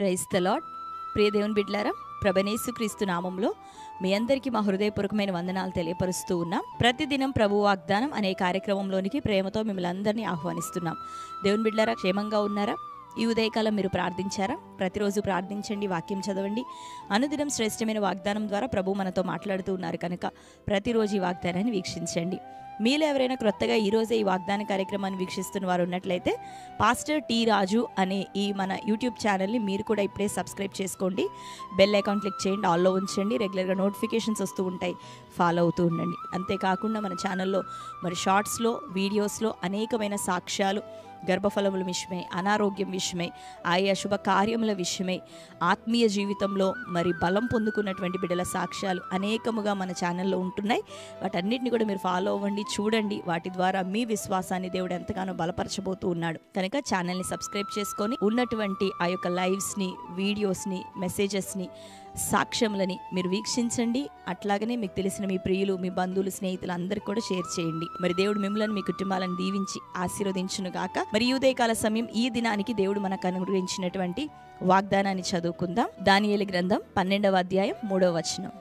Praise the lord. ప్రియ దేవుని బిడ్డలారా, ప్రభుయేసుక్రీస్తు నామంలో మీ అందరికీ మా హృదయపూర్వకమైన వందనాలు తెలియపరుస్తూ ఉన్నాం. ప్రతిదినం ప్రభు వాగ్దానం అనే కార్యక్రమంలోనికి ప్రేమతో మిమ్మల్ని అందరినీ ఆహ్వానిస్తున్నాం. దేవుని బిడ్డలారా, క్షేమంగా ఉన్నారా? ఈ ఉదయకాలం మీరు ప్రార్థించారా? ప్రతిరోజు ప్రార్థించండి, వాక్యం చదవండి. అనుదినం శ్రేష్టమైన వాగ్దానం ద్వారా ప్రభు మనతో మాట్లాడుతూ ఉన్నారు కనుక ప్రతిరోజు ఈ వాగ్దానాన్ని వీక్షించండి. మీలో ఎవరైనా క్రొత్తగా ఈరోజే ఈ వాగ్దాన కార్యక్రమాన్ని వీక్షిస్తున్న వారు ఉన్నట్లయితే పాస్టర్ టి రాజు అనే ఈ మన యూట్యూబ్ ఛానల్ని మీరు కూడా ఇప్పుడే సబ్స్క్రైబ్ చేసుకోండి. బెల్ ఐకాన్ క్లిక్ చేయండి, ఆల్లో ఉంచండి. రెగ్యులర్గా నోటిఫికేషన్స్ వస్తూ ఉంటాయి, ఫాలో అవుతూ ఉండండి. అంతేకాకుండా మన ఛానల్లో మరి షార్ట్స్లో, వీడియోస్లో అనేకమైన సాక్ష్యాలు, గర్భఫలముల విషయమై, అనారోగ్యం విషయమై, ఆయా శుభ కార్యముల విషయమై, ఆత్మీయ జీవితంలో మరి బలం పొందుకున్నటువంటి బిడ్డల సాక్ష్యాలు అనేకముగా మన ఛానల్లో ఉంటున్నాయి. వాటన్నిటిని కూడా మీరు ఫాలో అవ్వండి, చూడండి. వాటి ద్వారా మీ విశ్వాసాన్ని దేవుడు ఎంతగానో బలపరచబోతూ ఉన్నాడు కనుక ఛానల్ని సబ్స్క్రైబ్ చేసుకొని ఉన్నటువంటి ఆ యొక్క లైవ్స్ని, వీడియోస్ని, మెసేజెస్ని, సాక్ష్యములని మీరు వీక్షించండి. అట్లాగనే మీకు తెలిసిన మీ ప్రియులు, మీ బంధువులు, స్నేహితులు అందరికీ కూడా షేర్ చేయండి. మరి దేవుడు మిమ్మల్ని, మీ కుటుంబాలను దీవించి ఆశీర్వదించును గాక. మరి ఈ ఉదయకాల సమయం, ఈ దినానికి దేవుడు మనకు అనుగ్రహించినటువంటి వాగ్దానాన్ని చదువుకుందాం. దానియేలు గ్రంథం 12వ అధ్యాయం 3వ వచనం.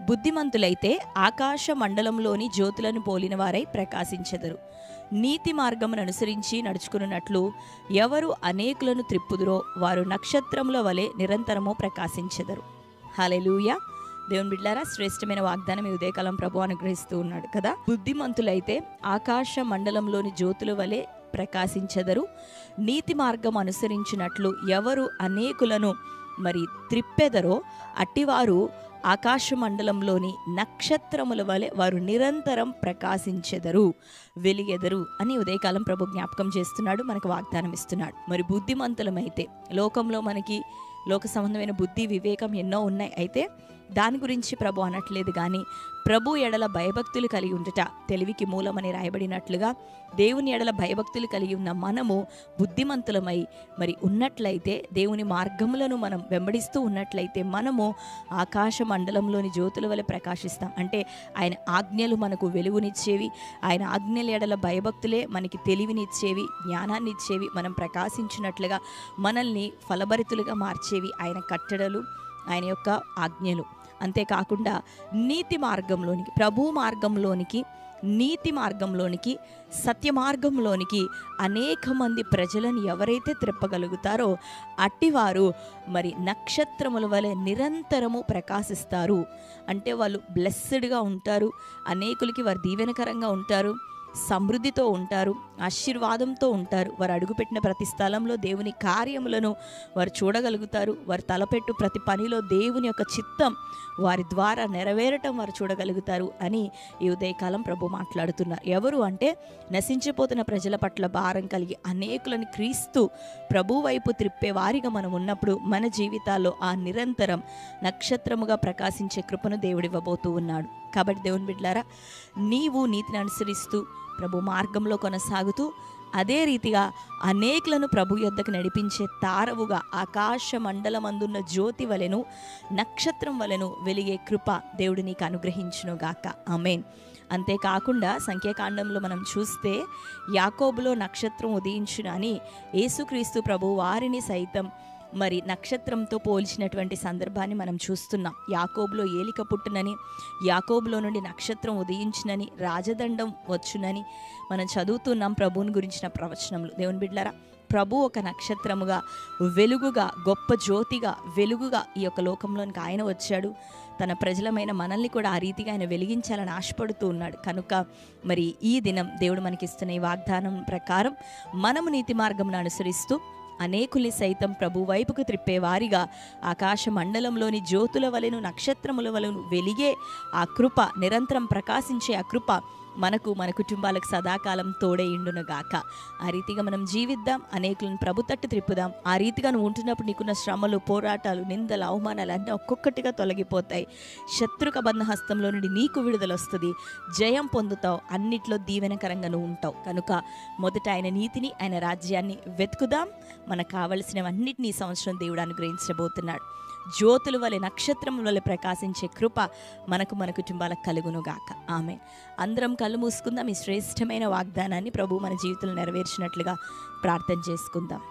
బుద్ధిమంతులైతే ఆకాశ మండలంలోని జ్యోతులను పోలిన వారై ప్రకాశించెదరు. నీతి మార్గమును అనుసరించి నడుచుకున్నట్లు ఎవరు అనేకులను త్రిప్పుదురో వారు నక్షత్రముల వలె నిరంతరము ప్రకాశించెదరు. హల్లెలూయా. దేవుని బిడ్డలారా, శ్రేష్టమైన వాగ్దానం ఈ ఉదయకాలం ప్రభు అనుగ్రహిస్తూ ఉన్నాడు కదా. బుద్ధిమంతులైతే ఆకాశ మండలంలోని జ్యోతుల వలె ప్రకాశించెదరు. నీతి మార్గం అనుసరించినట్లు ఎవరు అనేకులను మరి త్రిప్పెదరో అట్టివారు ఆకాశ మండలంలోని నక్షత్రముల వలె వారు నిరంతరం ప్రకాశించెదరు, వెలిగెదరు అని ఉదయకాలం ప్రభు జ్ఞాపకం చేస్తున్నాడు, మనకు వాగ్దానం ఇస్తున్నాడు. మరి బుద్ధిమంతులమైతే, లోకంలో మనకి లోక సంబంధమైన బుద్ధి, వివేకం ఎన్నో ఉన్నాయి. అయితే దాని గురించి ప్రభు అనట్లేదు, కానీ ప్రభు ఎడల భయభక్తులు కలిగి ఉండుట తెలివికి మూలమని రాయబడినట్లుగా దేవుని ఎడల భయభక్తులు కలిగి ఉన్న మనము బుద్ధిమంతులమై మరి ఉన్నట్లయితే, దేవుని మార్గములను మనం వెంబడిస్తూ ఉన్నట్లయితే మనము ఆకాశ మండలంలోని జ్యోతుల వలె ప్రకాశిస్తాం. అంటే ఆయన ఆజ్ఞలు మనకు వెలుగునిచ్చేవి, ఆయన ఆజ్ఞల ఎడల భయభక్తులే మనకి తెలివినిచ్చేవి, జ్ఞానాన్ని ఇచ్చేవి. మనం ప్రకాశించినట్లుగా మనల్ని ఫలభరితులుగా మార్చేవి ఆయన కట్టడలు, ఆయన యొక్క ఆజ్ఞలు. అంతేకాకుండా నీతి మార్గంలోనికి, ప్రభు మార్గంలోనికి, నీతి మార్గంలోనికి, సత్య మార్గంలోనికి అనేక మంది ప్రజలను ఎవరైతే త్రిప్పగలుగుతారో అట్టివారు మరి నక్షత్రముల వలె నిరంతరము ప్రకాశిస్తారు. అంటే వాళ్ళు బ్లెస్స్డ్గా ఉంటారు, అనేకులకి వారు దీవెనకరంగా ఉంటారు, సమృద్ధితో ఉంటారు, ఆశీర్వాదంతో ఉంటారు. వారు అడుగుపెట్టిన ప్రతి స్థలంలో దేవుని కార్యములను వారు చూడగలుగుతారు. వారు తలపెట్టు ప్రతి పనిలో దేవుని యొక్క చిత్తం వారి ద్వారా నెరవేరటం వారు చూడగలుగుతారు అని ఈ ఉదయకాలం ప్రభు మాట్లాడుతున్నారు. ఎవరు అంటే నశించిపోతున్న ప్రజల పట్ల భారం కలిగి అనేకులను క్రీస్తు ప్రభు వైపు త్రిప్పే వారిగా మనం ఉన్నప్పుడు మన జీవితాల్లో ఆ నిరంతరం నక్షత్రముగా ప్రకాశించే కృపను దేవుడు ఇవ్వబోతూ ఉన్నాడు. కాబట్టి దేవుని బిడ్డలారా, నీవు నీతిని అనుసరిస్తూ ప్రభు మార్గంలో కొనసాగుతూ అదే రీతిగా అనేకులను ప్రభు యొద్దకు నడిపించే తారవుగా ఆకాశ మండలమందున్న జ్యోతి వలెను, నక్షత్రం వలెను వెలిగే కృప దేవుడు నీకు అనుగ్రహించునుగాక. ఆమేన్. అంతేకాకుండా సంఖ్యాకాండంలో మనం చూస్తే యాకోబులో నక్షత్రం ఉదయించును అని యేసుక్రీస్తు ప్రభు వారిని సైతం మరి నక్షత్రంతో పోల్చినటువంటి సందర్భాన్ని మనం చూస్తున్నాం. యాకోబులో ఏలిక పుట్టునని, యాకోబులో నుండి నక్షత్రం ఉదయించునని, రాజదండం వచ్చునని మనం చదువుతున్నాం ప్రభువుని గురించిన ప్రవచనములు. దేవుని బిడ్డలారా, ప్రభు ఒక నక్షత్రముగా, వెలుగుగా, గొప్ప జ్యోతిగా, వెలుగుగా ఈ యొక్క లోకంలోనికి ఆయన వచ్చాడు. తన ప్రజలమైన మనల్ని కూడా ఆ రీతిగా ఆయన వెలిగించాలని ఆశపడుతూ ఉన్నాడు. కనుక మరి ఈ దినం దేవుడు మనకిస్తున్న ఈ వాగ్దానం ప్రకారం మనము నీతి మార్గంను అనుసరిస్తూ అనేకుల్ని సైతం ప్రభు వైపుకు త్రిప్పేవారిగా ఆకాశ మండలంలోని జ్యోతుల వలెను, నక్షత్రముల వలెను వెలిగే ఆ కృప, నిరంతరం ప్రకాశించే ఆ కృప మనకు, మన కుటుంబాలకు సదాకాలం తోడైండునుగాక. ఆ రీతిగా మనం జీవిద్దాం, అనేకులను ప్రభు తట్టు త్రిప్పుదాం. ఆ రీతిగా నువ్వు ఉంటున్నప్పుడు నీకున్న శ్రమలు, పోరాటాలు, నిందలు, అవమానాలు అన్నీ ఒక్కొక్కటిగా తొలగిపోతాయి. శత్రుక బంధ హస్తంలో నుండి నీకు విడుదల వస్తుంది, జయం పొందుతావు, అన్నిట్లో దీవెనకరంగా నువ్వు ఉంటావు. కనుక మొదట ఆయన నీతిని, ఆయన రాజ్యాన్ని వెతుకుదాం. మనకు కావలసినవన్నిటినీ ఈ సంవత్సరం దేవుడు అనుగ్రహించబోతున్నాడు. జ్యోతుల వలె, నక్షత్రముల వలె ప్రకాశించే కృప మనకు, మన కుటుంబాలకు కలుగునుగాక. ఆమేన్. అందరం కళ్ళు మూసుకుందాం. ఈ శ్రేష్టమైన వాగ్దానాన్ని ప్రభు మన జీవితంలో నెరవేర్చినట్లుగా ప్రార్థన చేసుకుందాం.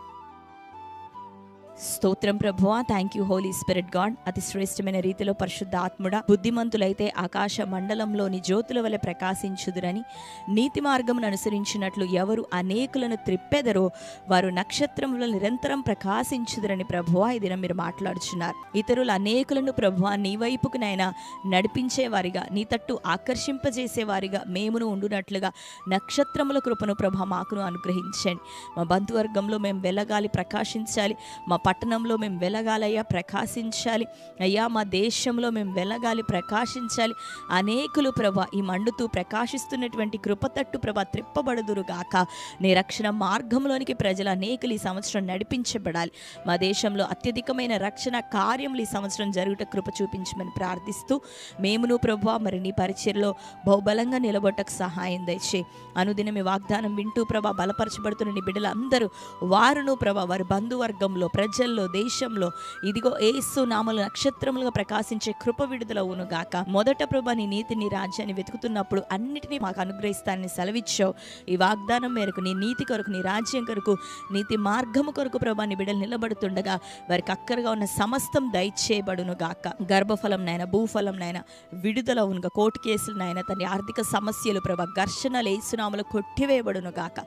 స్తోత్రం ప్రభువా, thank you holy spirit God. అతి శ్రేష్టమైన రీతిలో పరిశుద్ధ ఆత్ముడా, బుద్ధిమంతులైతే ఆకాశ మండలంలోని జ్యోతుల వలె ప్రకాశించుదురని, నీతి మార్గమును అనుసరించినట్లు ఎవరు అనేకులను త్రిప్పెదరో వారు నక్షత్రములో నిరంతరం ప్రకాశించుదురని ప్రభువా ఈ దినం మీరు మాట్లాడుచున్నారు. ఇతరులు అనేకులను ప్రభువా నీ వైపుకునైనా నడిపించేవారిగా, నీ తట్టు ఆకర్షింపజేసేవారిగా మేమును ఉండునట్లుగా నక్షత్రముల కృపను ప్రభా మాకును అనుగ్రహించండి. మా బంధువర్గంలో మేము వెలగాలి, ప్రకాశించాలి. మా పట్టణంలో మేము వెలగాలయ్యా, ప్రకాశించాలి అయ్యా. మా దేశంలో మేము వెలగాలి, ప్రకాశించాలి. అనేకులు ప్రభా ఈ మండుతూ ప్రకాశిస్తున్నటువంటి కృపతట్టు ప్రభా త్రిప్పబడుదురుగాక. నీ రక్షణ మార్గంలోనికి ప్రజలు అనేకులు ఈ సంవత్సరం నడిపించబడాలి. మా దేశంలో అత్యధికమైన రక్షణ కార్యములు ఈ సంవత్సరం జరుగుట కృప చూపించమని ప్రార్థిస్తూ, మేమును ప్రభా మరి నీ పరిచర్లో బహుబలంగా నిలబొట్టకు సహాయం దయచే. అనుదినం ఈ వాగ్దానం వింటూ ప్రభా బలపరచబడుతున్న నీ బిడ్డలందరూ వారును ప్రభా వారి బంధువర్గంలో, ప్రజల్లో, దేశంలో ఇదిగో యేసు నామములో నక్షత్రములుగా ప్రకాశించే కృప విడుదల అవునుగాక. మొదట ప్రభా నీ నీతి, నీ రాజ్యాన్ని వెతుకుతున్నప్పుడు అన్నిటినీ మాకు అనుగ్రహిస్తానని సెలవిచ్చావు. ఈ వాగ్దానం మేరకు నీ నీతి కొరకు, నీ రాజ్యం కొరకు, నీతి మార్గము కొరకు ప్రభా నీ బిడ్డలు నిలబడుతుండగా వారికి అక్కరగా ఉన్న సమస్తం దయచేయబడునుగాక. గర్భఫలం నైనా, భూఫలం నైనా విడుదల అవునుగా. కోర్టు కేసులు నైనా, తండ్రి ఆర్థిక సమస్యలు ప్రభా ఘర్షణలు యేసు నామములో కొట్టివేయబడునుగాక.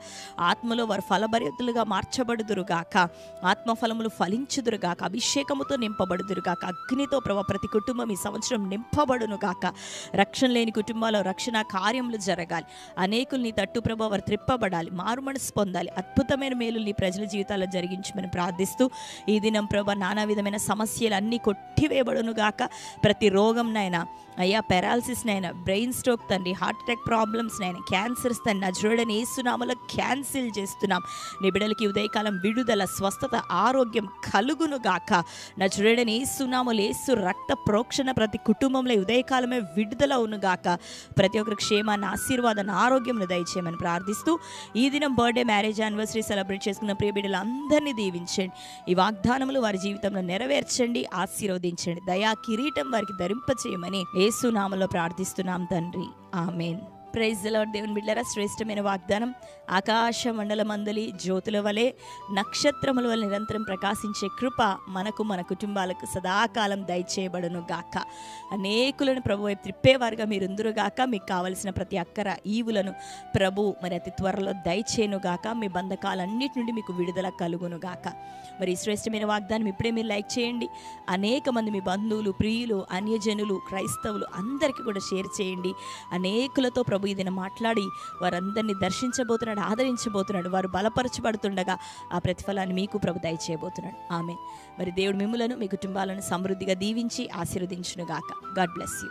ఆత్మలో వారు ఫలభరితులుగా మార్చబడుదురుగాక. ఆత్మఫలములు ఫలించుదురుగాక. అభిషేకముతో నింపబడుదురుగాక. అగ్నితో ప్రభా ప్రతి కుటుంబం ఈ సంవత్సరం నింపబడునుగాక. రక్షణ లేని కుటుంబాల్లో రక్షణ కార్యములు జరగాలి. అనేకులు నీ తట్టు ప్రభా వారు త్రిప్పబడాలి, మారు మనసు పొందాలి. అద్భుతమైన మేలు నీ ప్రజల జీవితాల్లో జరిగించమని ప్రార్థిస్తూ, ఈ దినం ప్రభా నానా విధమైన సమస్యలు అన్నీ కొట్టివేయబడునుగాక. ప్రతి రోగంనైనా అయ్యా, పెరాలసిస్నైనా, బ్రెయిన్ స్ట్రోక్ తండ్రి, హార్ట్ అటాక్ ప్రాబ్లమ్స్నైనా, క్యాన్సర్స్ తండ్రి నజరేయుడైన యేసు నామములో క్యాన్సిల్ చేస్తున్నాం. నీ బిడ్డలకి ఉదయకాలం విడుదల, స్వస్థత, ఆరోగ్యం కలుగునుగాక. నజరేయుడైన యేసు నామములో యేసు రక్త ప్రోక్షణ ప్రతి కుటుంబంలో ఉదయకాలమే విడుదల అవునుగాక. ప్రతి ఒక్కరి క్షేమాన్ని, ఆశీర్వాదాన్ని, ఆరోగ్యం దయచేయమని ప్రార్థిస్తూ, ఈ దినం బర్త్డే, మ్యారేజ్ యానివర్సరీ సెలబ్రేట్ చేసుకున్న ప్రియ బిడ్డలందరినీ దీవించండి. ఈ వాగ్దానములు వారి జీవితంలో నెరవేర్చండి, ఆశీర్వదించండి. దయా కిరీటం వారికి ధరింపచేయమని యేసు నామములో ప్రార్థిస్తున్నాం తండ్రి, ఆమేన్. Praise the lord. దేవుని బిడ్డలారా, శ్రేష్టమైన వాగ్దానం. ఆకాశ మండలమందలి జ్యోతుల వలె, నక్షత్రముల వలె నిరంతరం ప్రకాశించే కృప మనకు, మన కుటుంబాలకు సదాకాలం దయచేయబడును గాక. అనేకులను ప్రభు వైపు త్రిప్పేవారుగా మీరు ఉందురుగాక. మీకు కావలసిన ప్రతి అక్కర ఈవులను ప్రభు మరి అతి త్వరలో దయచేయనుగాక. మీ బంధకాలన్నిటి నుండి మీకు విడుదల కలుగునుగాక. మరి శ్రేష్టమైన వాగ్దానం ఇప్పుడే మీరు లైక్ చేయండి. అనేక మంది మీ బంధువులు, ప్రియులు, అన్యజనులు, క్రైస్తవులు అందరికీ కూడా షేర్ చేయండి. అనేకులతో ప్రభు ఈ దినం మాట్లాడి వారందరినీ దర్శించబోతున్నాడు, ఆదరించబోతున్నాడు. వారు బలపరచబడుతుండగా ఆ ప్రతిఫలాన్ని మీకు ప్రభు దయచేయబోతున్నాడు. ఆమేన్. మరి దేవుడు మిమ్ములను, మీ కుటుంబాలను సమృద్ధిగా దీవించి ఆశీర్వదించునుగాక. God bless you.